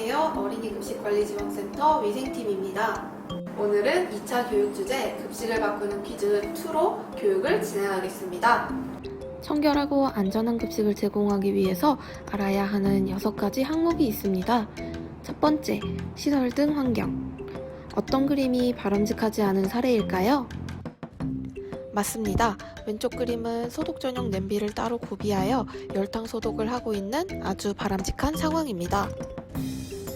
안녕하세요. 어린이급식관리지원센터 위생팀입니다. 오늘은 2차 교육 주제 급식을 바꾸는 퀴즈 2로 교육을 진행하겠습니다. 청결하고 안전한 급식을 제공하기 위해서 알아야 하는 6가지 항목이 있습니다. 첫 번째, 시설 등 환경. 어떤 그림이 바람직하지 않은 사례일까요? 맞습니다. 왼쪽 그림은 소독 전용 냄비를 따로 구비하여 열탕 소독을 하고 있는 아주 바람직한 상황입니다.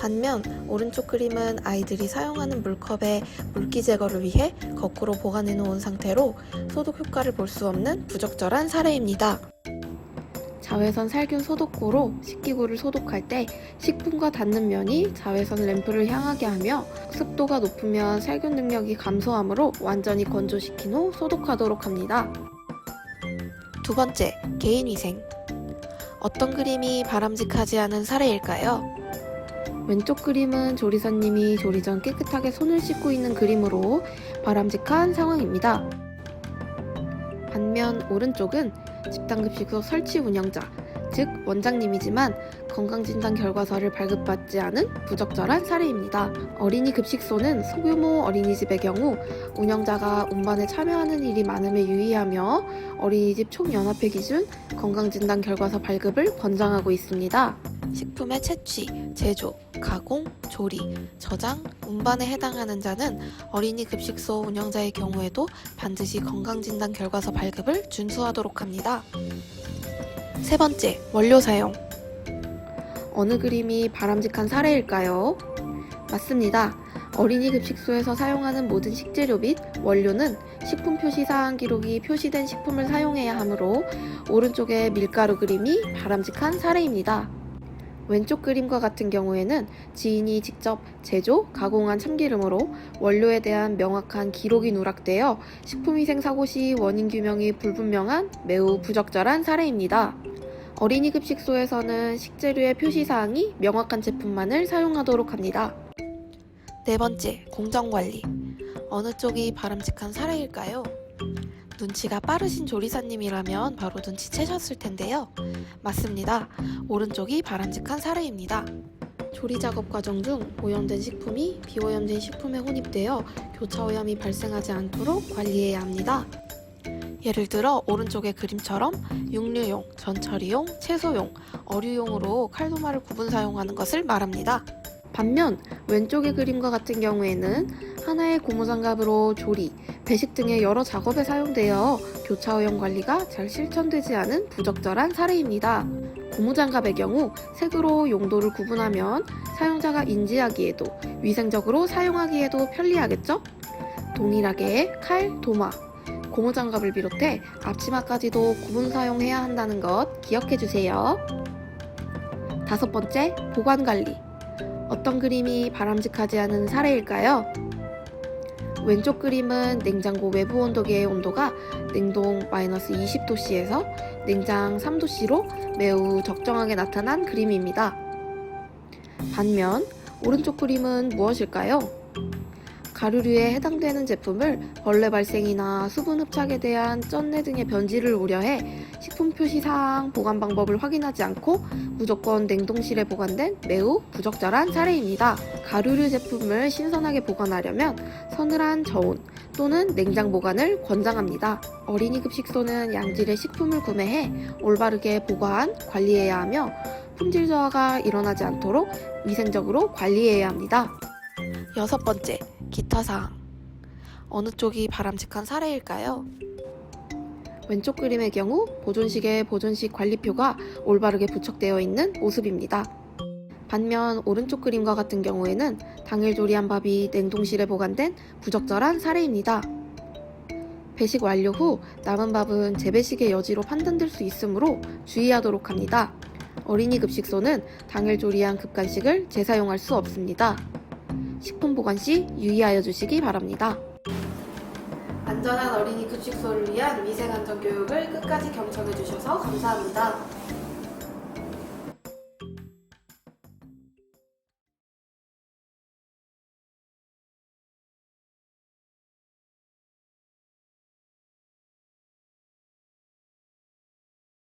반면 오른쪽 그림은 아이들이 사용하는 물컵에 물기 제거를 위해 거꾸로 보관해 놓은 상태로 소독 효과를 볼 수 없는 부적절한 사례입니다. 자외선 살균 소독구로 식기구를 소독할 때 식품과 닿는 면이 자외선 램프를 향하게 하며 습도가 높으면 살균 능력이 감소하므로 완전히 건조시킨 후 소독하도록 합니다. 두 번째, 개인위생. 어떤 그림이 바람직하지 않은 사례일까요? 왼쪽 그림은 조리사님이 조리 전 깨끗하게 손을 씻고 있는 그림으로 바람직한 상황입니다. 반면 오른쪽은 집단급식소 설치 운영자, 즉 원장님이지만 건강진단 결과서를 발급받지 않은 부적절한 사례입니다. 어린이 급식소는 소규모 어린이집의 경우 운영자가 운반에 참여하는 일이 많음에 유의하며 어린이집 총연합회 기준 건강진단 결과서 발급을 권장하고 있습니다. 식품의 채취, 제조, 가공, 조리, 저장, 운반에 해당하는 자는 어린이 급식소 운영자의 경우에도 반드시 건강진단 결과서 발급을 준수하도록 합니다. 세 번째, 원료 사용. 어느 그림이 바람직한 사례일까요? 맞습니다. 어린이 급식소에서 사용하는 모든 식재료 및 원료는 식품 표시 사항 기록이 표시된 식품을 사용해야 하므로 오른쪽의 밀가루 그림이 바람직한 사례입니다. 왼쪽 그림과 같은 경우에는 지인이 직접 제조, 가공한 참기름으로 원료에 대한 명확한 기록이 누락되어 식품위생사고 시 원인 규명이 불분명한 매우 부적절한 사례입니다. 어린이 급식소에서는 식재료의 표시사항이 명확한 제품만을 사용하도록 합니다. 네 번째, 공정관리. 어느 쪽이 바람직한 사례일까요? 눈치가 빠르신 조리사님이라면 바로 눈치채셨을 텐데요. 맞습니다. 오른쪽이 바람직한 사례입니다. 조리 작업 과정 중 오염된 식품이 비오염된 식품에 혼입되어 교차 오염이 발생하지 않도록 관리해야 합니다. 예를 들어 오른쪽의 그림처럼 육류용, 전처리용, 채소용, 어류용으로 칼도마를 구분 사용하는 것을 말합니다. 반면 왼쪽의 그림과 같은 경우에는 하나의 고무장갑으로 조리, 배식 등의 여러 작업에 사용되어 교차 오염 관리가 잘 실천되지 않은 부적절한 사례입니다. 고무장갑의 경우 색으로 용도를 구분하면 사용자가 인지하기에도 위생적으로 사용하기에도 편리하겠죠? 동일하게 칼, 도마, 고무장갑을 비롯해 앞치마까지도 구분 사용해야 한다는 것 기억해주세요. 다섯 번째, 보관관리. 어떤 그림이 바람직하지 않은 사례일까요? 왼쪽 그림은 냉장고 외부 온도계의 온도가 냉동 마이너스 20도씨에서 냉장 3도씨로 매우 적정하게 나타난 그림입니다. 반면 오른쪽 그림은 무엇일까요? 가루류에 해당되는 제품을 벌레 발생이나 수분 흡착에 대한 쩐내 등의 변질을 우려해 식품 표시 사항 보관 방법을 확인하지 않고 무조건 냉동실에 보관된 매우 부적절한 사례입니다. 가루류 제품을 신선하게 보관하려면 서늘한 저온 또는 냉장 보관을 권장합니다. 어린이 급식소는 양질의 식품을 구매해 올바르게 보관, 관리해야 하며 품질 저하가 일어나지 않도록 위생적으로 관리해야 합니다. 여섯 번째, 기타 사항. 어느 쪽이 바람직한 사례일까요? 왼쪽 그림의 경우 보존식의 보존식 관리표가 올바르게 부착되어 있는 모습입니다. 반면 오른쪽 그림과 같은 경우에는 당일 조리한 밥이 냉동실에 보관된 부적절한 사례입니다. 배식 완료 후 남은 밥은 재배식의 여지로 판단될 수 있으므로 주의하도록 합니다. 어린이 급식소는 당일 조리한 급간식을 재사용할 수 없습니다. 식품 보관 시 유의하여 주시기 바랍니다. 안전한 어린이 급식소를 위한 위생안전 교육을 끝까지 경청해 주셔서 감사합니다.